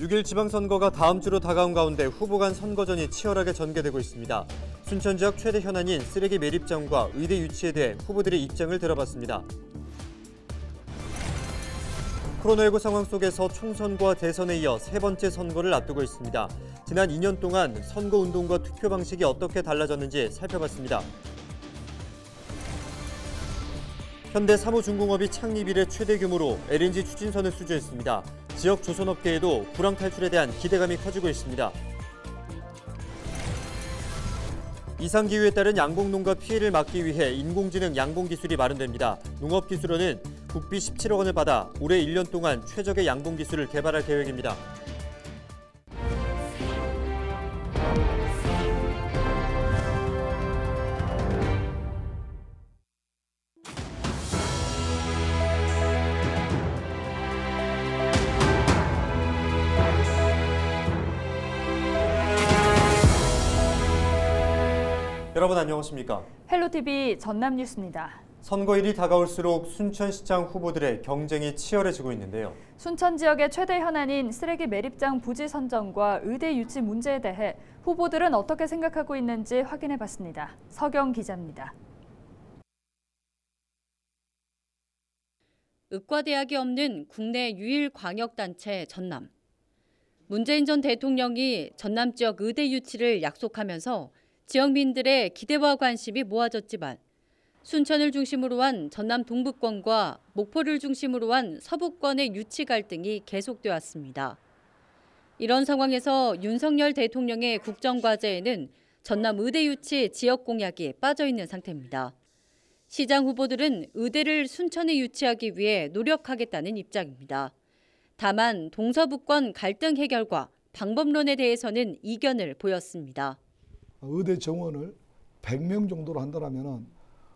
6일 지방선거가 다음 주로 다가온 가운데 후보 간 선거전이 치열하게 전개되고 있습니다. 순천 지역 최대 현안인 쓰레기 매립장과 의대 유치에 대해 후보들의 입장을 들어봤습니다. 코로나19 상황 속에서 총선과 대선에 이어 세 번째 선거를 앞두고 있습니다. 지난 2년 동안 선거운동과 투표 방식이 어떻게 달라졌는지 살펴봤습니다. 현대 사무중공업이 창립 이래 최대 규모로 LNG 추진선을 수주했습니다. 지역 조선업계에도 불황 탈출에 대한 기대감이 커지고 있습니다. 이상기후에 따른 양봉농가 피해를 막기 위해 인공지능 양봉기술이 마련됩니다. 농업기술원은 국비 17억 원을 받아 올해 1년 동안 최적의 양봉기술을 개발할 계획입니다. 여러분 안녕하십니까? 헬로TV 전남뉴스입니다. 선거일이 다가올수록 순천시장 후보들의 경쟁이 치열해지고 있는데요. 순천 지역의 최대 현안인 쓰레기 매립장 부지 선정과 의대 유치 문제에 대해 후보들은 어떻게 생각하고 있는지 확인해봤습니다. 서경 기자입니다. 의과대학이 없는 국내 유일 광역단체 전남. 문재인 전 대통령이 전남 지역 의대 유치를 약속하면서 지역민들의 기대와 관심이 모아졌지만 순천을 중심으로 한 전남 동부권과 목포를 중심으로 한 서부권의 유치 갈등이 계속돼 왔습니다. 이런 상황에서 윤석열 대통령의 국정과제에는 전남 의대 유치 지역 공약이 빠져 있는 상태입니다. 시장 후보들은 의대를 순천에 유치하기 위해 노력하겠다는 입장입니다. 다만 동서부권 갈등 해결과 방법론에 대해서는 이견을 보였습니다. 의대 정원을 100명 정도로 한다면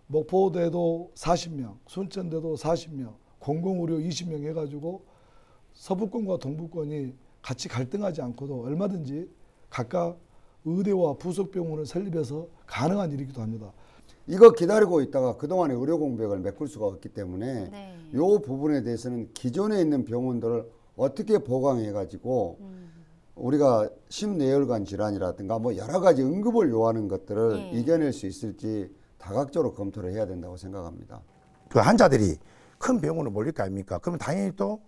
목포대도 40명, 순천대도 40명, 공공의료 20명 해가지고 서부권과 동부권이 같이 갈등하지 않고도 얼마든지 각각 의대와 부속병원을 설립해서 가능한 일이기도 합니다. 이거 기다리고 있다가 그동안의 의료 공백을 메꿀 수가 없기 때문에 이 부분에 대해서는 기존에 있는 병원들을 어떻게 보강해가지고 우리가 심내혈관 질환이라든가 뭐 여러 가지 응급을 요하는 것들을 이겨낼 수 있을지 다각적으로 검토를 해야 된다고 생각합니다. 그 환자들이 큰 병원으로 몰릴 거 아닙니까? 그러면 당연히 또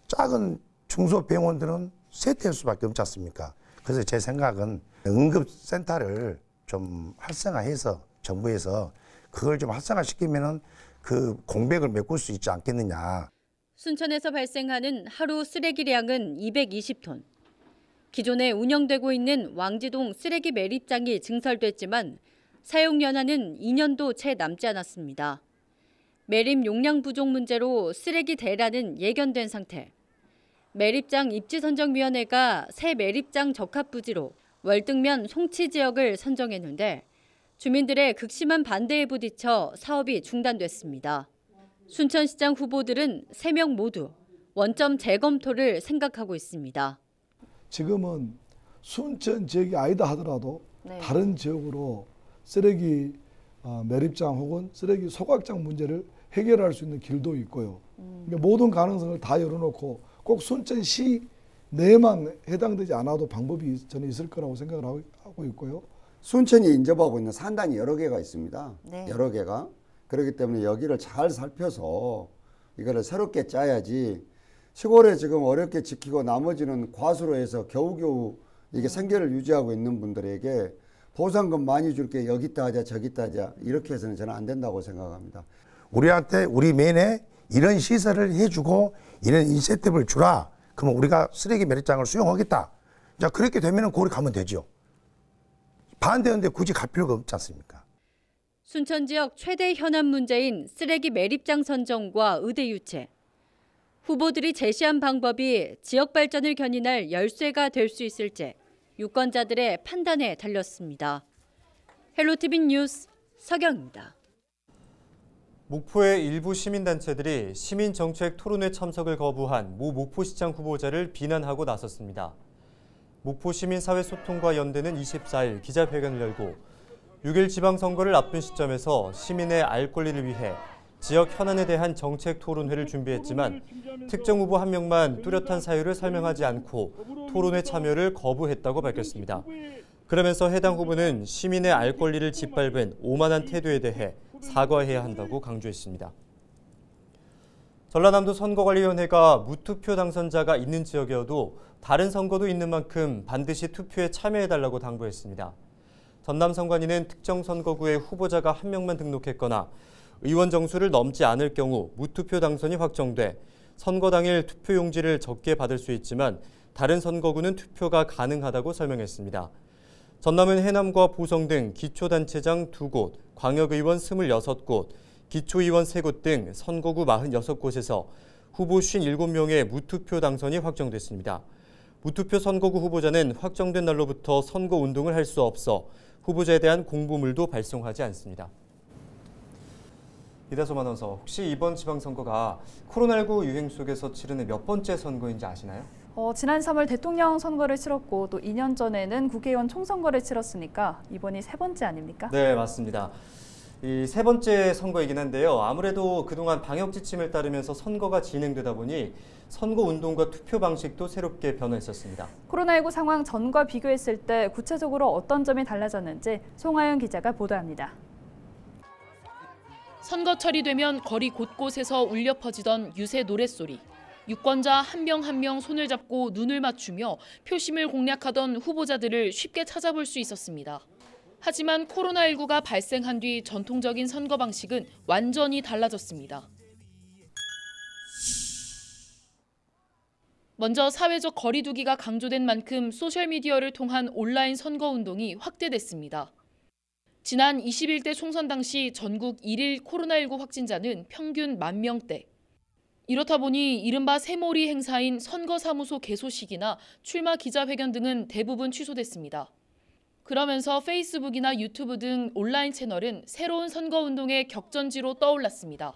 작은 중소병원들은 쇠퇴할 수밖에 없지 않습니까? 그래서 제 생각은 응급센터를 좀 활성화해서 정부에서 그걸 좀 활성화시키면은 그 공백을 메꿀 수 있지 않겠느냐. 순천에서 발생하는 하루 쓰레기량은 220톤. 기존에 운영되고 있는 왕지동 쓰레기 매립장이 증설됐지만 사용 연한은 2년도 채 남지 않았습니다. 매립 용량 부족 문제로 쓰레기 대란은 예견된 상태. 매립장 입지선정위원회가 새 매립장 적합 부지로 월등면 송치 지역을 선정했는데 주민들의 극심한 반대에 부딪혀 사업이 중단됐습니다. 순천시장 후보들은 3명 모두 원점 재검토를 생각하고 있습니다. 지금은 순천 지역이 아니다 하더라도 다른 지역으로 쓰레기 매립장 혹은 쓰레기 소각장 문제를 해결할 수 있는 길도 있고요. 그러니까 모든 가능성을 다 열어놓고 꼭 순천시 내만 해당되지 않아도 방법이 저는 있을 거라고 생각을 하고 있고요. 순천이 인접하고 있는 산단이 여러 개가 있습니다. 여러 개가. 그렇기 때문에 여기를 잘 살펴서 이거를 새롭게 짜야지 시골에 지금 어렵게 지키고 나머지는 과수로 해서 겨우겨우 이게 생계를 유지하고 있는 분들에게 보상금 많이 줄게 여기다 하자 저기다 하자 이렇게 해서는 저는 안 된다고 생각합니다. 우리한테 우리 면에 이런 시설을 해주고 이런 인센티브를 주라. 그러면 우리가 쓰레기 매립장을 수용하겠다. 자 그렇게 되면은 거기 가면 되죠. 반대하는데 굳이 갈 필요가 없지 않습니까? 순천 지역 최대 현안 문제인 쓰레기 매립장 선정과 의대 유치. 후보들이 제시한 방법이 지역 발전을 견인할 열쇠가 될 수 있을지 유권자들의 판단에 달렸습니다. 헬로TV 뉴스 서경입니다. 목포의 일부 시민단체들이 시민정책 토론회 참석을 거부한 모 목포시장 후보자를 비난하고 나섰습니다. 목포시민사회소통과 연대는 24일 기자회견을 열고 6일 지방선거를 앞둔 시점에서 시민의 알 권리를 위해 지역 현안에 대한 정책 토론회를 준비했지만 특정 후보 한 명만 뚜렷한 사유를 설명하지 않고 토론회 참여를 거부했다고 밝혔습니다. 그러면서 해당 후보는 시민의 알 권리를 짓밟은 오만한 태도에 대해 사과해야 한다고 강조했습니다. 전라남도 선거관리위원회가 무투표 당선자가 있는 지역이어도 다른 선거도 있는 만큼 반드시 투표에 참여해달라고 당부했습니다. 전남 선관위는 특정 선거구에 후보자가 한 명만 등록했거나 의원 정수를 넘지 않을 경우 무투표 당선이 확정돼 선거 당일 투표용지를 적게 받을 수 있지만 다른 선거구는 투표가 가능하다고 설명했습니다. 전남은 해남과 보성 등 기초단체장 2곳, 광역의원 26곳, 기초의원 3곳 등 선거구 46곳에서 후보 57명의 무투표 당선이 확정됐습니다. 무투표 선거구 후보자는 확정된 날로부터 선거운동을 할 수 없어 후보자에 대한 공보물도 발송하지 않습니다. 이다솜 아나운서, 혹시 이번 지방선거가 코로나19 유행 속에서 치르는 몇 번째 선거인지 아시나요? 지난 3월 대통령 선거를 치렀고 또 2년 전에는 국회의원 총선거를 치렀으니까 이번이 3번째 아닙니까? 네, 맞습니다. 이 3번째 선거이긴 한데요. 아무래도 그동안 방역 지침을 따르면서 선거가 진행되다 보니 선거 운동과 투표 방식도 새롭게 변화했었습니다. 코로나19 상황 전과 비교했을 때 구체적으로 어떤 점이 달라졌는지 송하영 기자가 보도합니다. 선거철이 되면 거리 곳곳에서 울려 퍼지던 유세 노랫소리. 유권자 한 명 한 명 손을 잡고 눈을 맞추며 표심을 공략하던 후보자들을 쉽게 찾아볼 수 있었습니다. 하지만 코로나19가 발생한 뒤 전통적인 선거 방식은 완전히 달라졌습니다. 먼저 사회적 거리 두기가 강조된 만큼 소셜미디어를 통한 온라인 선거 운동이 확대됐습니다. 지난 21대 총선 당시 전국 1일 코로나19 확진자는 평균 10,000명대. 이렇다 보니 이른바 새몰이 행사인 선거사무소 개소식이나 출마 기자회견 등은 대부분 취소됐습니다. 그러면서 페이스북이나 유튜브 등 온라인 채널은 새로운 선거운동의 격전지로 떠올랐습니다.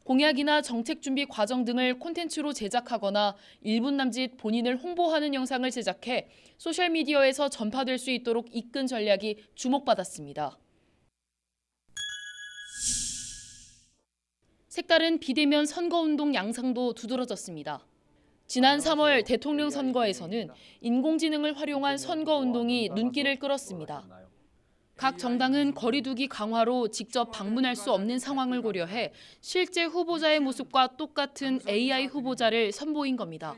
공약이나 정책 준비 과정 등을 콘텐츠로 제작하거나 1분 남짓 본인을 홍보하는 영상을 제작해 소셜미디어에서 전파될 수 있도록 이끈 전략이 주목받았습니다. 색다른 비대면 선거운동 양상도 두드러졌습니다. 지난 3월 대통령 선거에서는 인공지능을 활용한 선거운동이 눈길을 끌었습니다. 각 정당은 거리두기 강화로 직접 방문할 수 없는 상황을 고려해 실제 후보자의 모습과 똑같은 AI 후보자를 선보인 겁니다.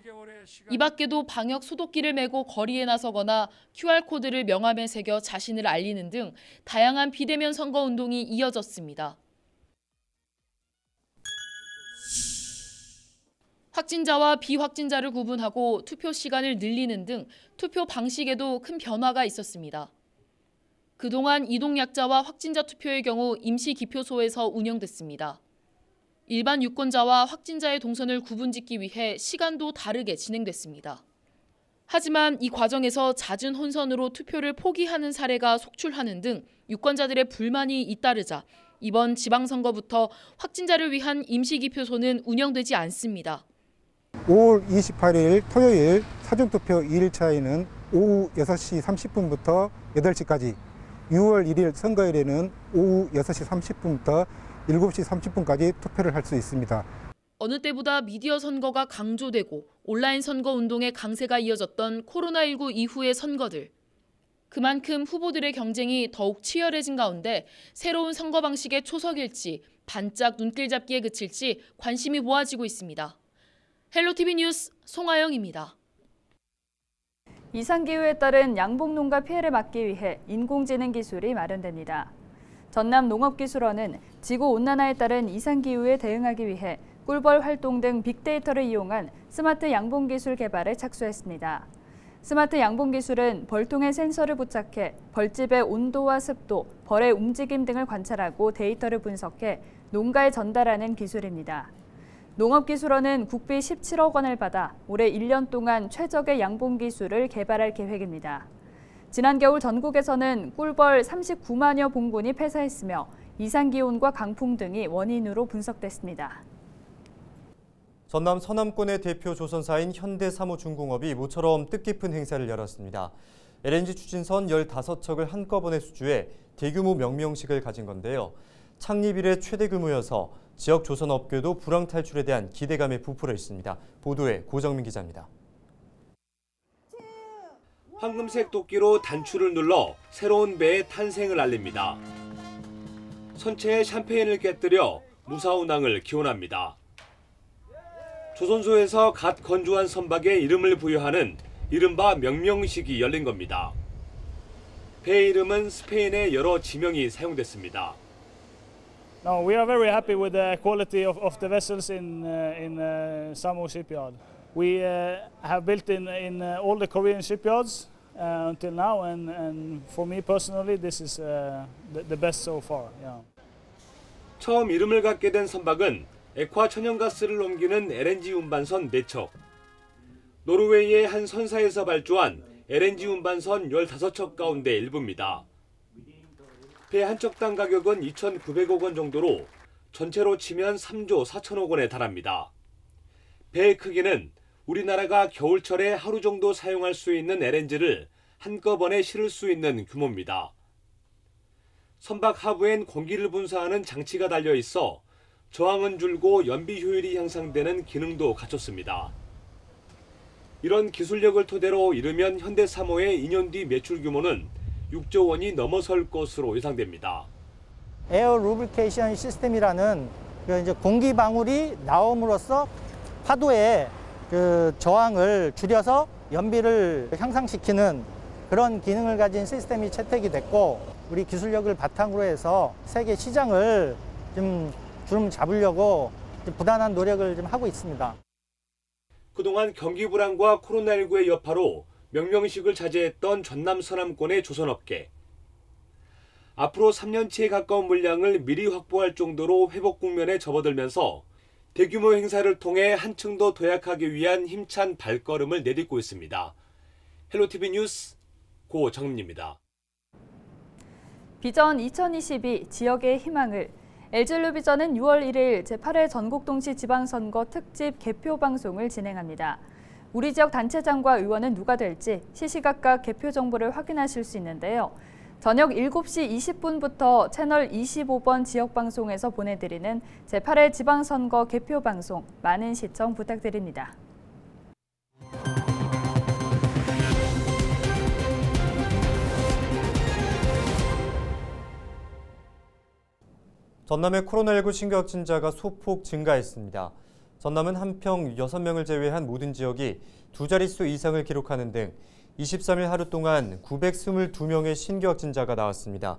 이 밖에도 방역 소독기를 메고 거리에 나서거나 QR코드를 명함에 새겨 자신을 알리는 등 다양한 비대면 선거운동이 이어졌습니다. 확진자와 비확진자를 구분하고 투표 시간을 늘리는 등 투표 방식에도 큰 변화가 있었습니다. 그동안 이동약자와 확진자 투표의 경우 임시기표소에서 운영됐습니다. 일반 유권자와 확진자의 동선을 구분짓기 위해 시간도 다르게 진행됐습니다. 하지만 이 과정에서 잦은 혼선으로 투표를 포기하는 사례가 속출하는 등 유권자들의 불만이 잇따르자 이번 지방선거부터 확진자를 위한 임시기표소는 운영되지 않습니다. 5월 28일 토요일 사전투표 2일차에는 오후 6시 30분부터 8시까지, 6월 1일 선거일에는 오후 6시 30분부터 7시 30분까지 투표를 할 수 있습니다. 어느 때보다 미디어 선거가 강조되고 온라인 선거 운동의 강세가 이어졌던 코로나19 이후의 선거들. 그만큼 후보들의 경쟁이 더욱 치열해진 가운데 새로운 선거 방식의 초석일지 반짝 눈길 잡기에 그칠지 관심이 모아지고 있습니다. 헬로티비 뉴스 송하영입니다. 이상기후에 따른 양봉농가 피해를 막기 위해 인공지능 기술이 마련됩니다. 전남 농업기술원은 지구온난화에 따른 이상기후에 대응하기 위해 꿀벌 활동 등 빅데이터를 이용한 스마트 양봉기술 개발에 착수했습니다. 스마트 양봉기술은 벌통에 센서를 부착해 벌집의 온도와 습도, 벌의 움직임 등을 관찰하고 데이터를 분석해 농가에 전달하는 기술입니다. 농업기술원은 국비 17억 원을 받아 올해 1년 동안 최적의 양봉기술을 개발할 계획입니다. 지난 겨울 전국에서는 꿀벌 39만여 봉군이 폐사했으며 이상기온과 강풍 등이 원인으로 분석됐습니다. 전남 서남권의 대표 조선사인 현대사무중공업이 모처럼 뜻깊은 행사를 열었습니다. LNG 추진선 15척을 한꺼번에 수주해 대규모 명명식을 가진 건데요. 창립 이래 최대 규모여서 지역 조선업계도 불황 탈출에 대한 기대감에 부풀어 있습니다. 보도에 고정민 기자입니다. 황금색 도끼로 단추를 눌러 새로운 배의 탄생을 알립니다. 선체에 샴페인을 깨뜨려 무사운항을 기원합니다. 조선소에서 갓 건조한 선박에 이름을 부여하는 이른바 명명식이 열린 겁니다. 배의 이름은 스페인의 여러 지명이 사용됐습니다. No, we are very happy with the quality of the vessels in Samho shipyard. We have built in all the Korean shipyards until now, and for me personally, this is the best so far. Yeah. 처음 이름을 갖게 된 선박은 액화 천연가스를 옮기는 LNG 운반선 4척. 노르웨이의 한 선사에서 발주한 LNG 운반선 15척 가운데 일부입니다. 배 한 척당 가격은 2,900억 원 정도로 전체로 치면 3조 4천억 원에 달합니다. 배의 크기는 우리나라가 겨울철에 하루 정도 사용할 수 있는 LNG를 한꺼번에 실을 수 있는 규모입니다. 선박 하부엔 공기를 분사하는 장치가 달려 있어 저항은 줄고 연비 효율이 향상되는 기능도 갖췄습니다. 이런 기술력을 토대로 이르면 현대사모의 2년 뒤 매출 규모는 6조 원이 넘어설 것으로 예상됩니다. 에어 루브리케이션 시스템이라는 이제 공기 방울이 나옴으로써 파도의 저항을 줄여서 연비를 향상시키는 그런 기능을 가진 시스템이 채택이 됐고, 우리 기술력을 바탕으로 해서 세계 시장을 좀 잡으려고 부단한 노력을 좀 하고 있습니다. 그동안 경기 불황과 코로나19의 여파로 명명식을 자제했던 전남 서남권의 조선업계. 앞으로 3년치에 가까운 물량을 미리 확보할 정도로 회복 국면에 접어들면서 대규모 행사를 통해 한층 더 도약하기 위한 힘찬 발걸음을 내딛고 있습니다. 헬로티비 뉴스 고정민입니다. 비전 2022 지역의 희망을 LG텔레비전은 6월 1일 제8회 전국동시 지방선거 특집 개표 방송을 진행합니다. 우리 지역 단체장과 의원은 누가 될지 시시각각 개표 정보를 확인하실 수 있는데요. 저녁 7시 20분부터 채널 25번 지역방송에서 보내드리는 제8회 지방선거 개표 방송 많은 시청 부탁드립니다. 전남의 코로나19 신규 확진자가 소폭 증가했습니다. 전남은 한평 6명을 제외한 모든 지역이 두 자릿수 이상을 기록하는 등 23일 하루 동안 922명의 신규 확진자가 나왔습니다.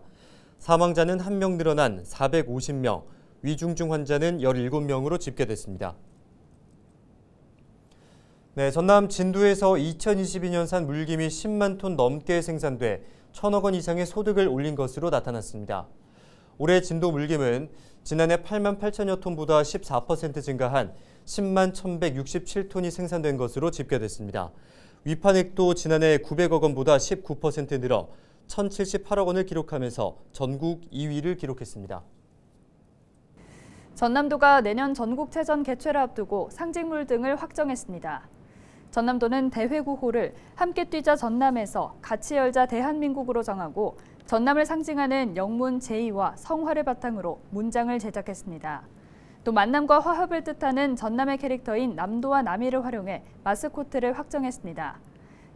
사망자는 1명 늘어난 450명, 위중증 환자는 17명으로 집계됐습니다. 네, 전남 진도에서 2022년산 물김이 10만 톤 넘게 생산돼 1,000억 원 이상의 소득을 올린 것으로 나타났습니다. 올해 진도 물김은 지난해 8만 8천여 톤보다 14% 증가한 10만 1,167톤이 생산된 것으로 집계됐습니다. 위판액도 지난해 900억 원보다 19% 늘어 1,078억 원을 기록하면서 전국 2위를 기록했습니다. 전남도가 내년 전국체전 개최를 앞두고 상징물 등을 확정했습니다. 전남도는 대회구호를 함께 뛰자 전남에서 같이 열자 대한민국으로 정하고 전남을 상징하는 영문 제2와 성화를 바탕으로 문장을 제작했습니다. 또 만남과 화합을 뜻하는 전남의 캐릭터인 남도와 남이를 활용해 마스코트를 확정했습니다.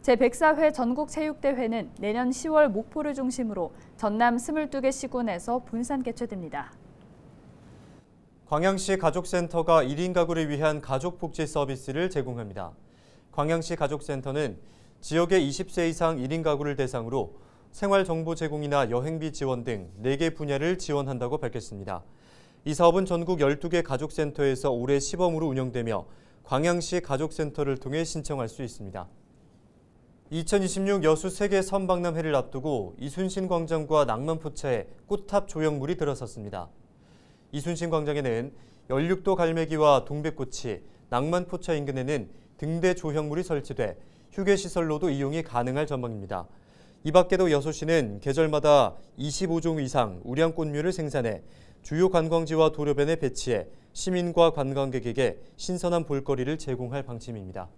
제104회 전국체육대회는 내년 10월 목포를 중심으로 전남 22개 시군에서 분산 개최됩니다. 광양시 가족센터가 1인 가구를 위한 가족복지 서비스를 제공합니다. 광양시 가족센터는 지역의 20세 이상 1인 가구를 대상으로 생활정보 제공이나 여행비 지원 등 4개 분야를 지원한다고 밝혔습니다. 이 사업은 전국 12개 가족센터에서 올해 시범으로 운영되며 광양시 가족센터를 통해 신청할 수 있습니다. 2026 여수 세계 선박람회를 앞두고 이순신 광장과 낭만포차에 꽃탑 조형물이 들어섰습니다. 이순신 광장에는 16도 갈매기와 동백꽃이, 낭만포차 인근에는 등대 조형물이 설치돼 휴게시설로도 이용이 가능할 전망입니다. 이 밖에도 여수시는 계절마다 25종 이상 우량꽃뮤를 생산해 주요 관광지와 도로변에 배치해 시민과 관광객에게 신선한 볼거리를 제공할 방침입니다.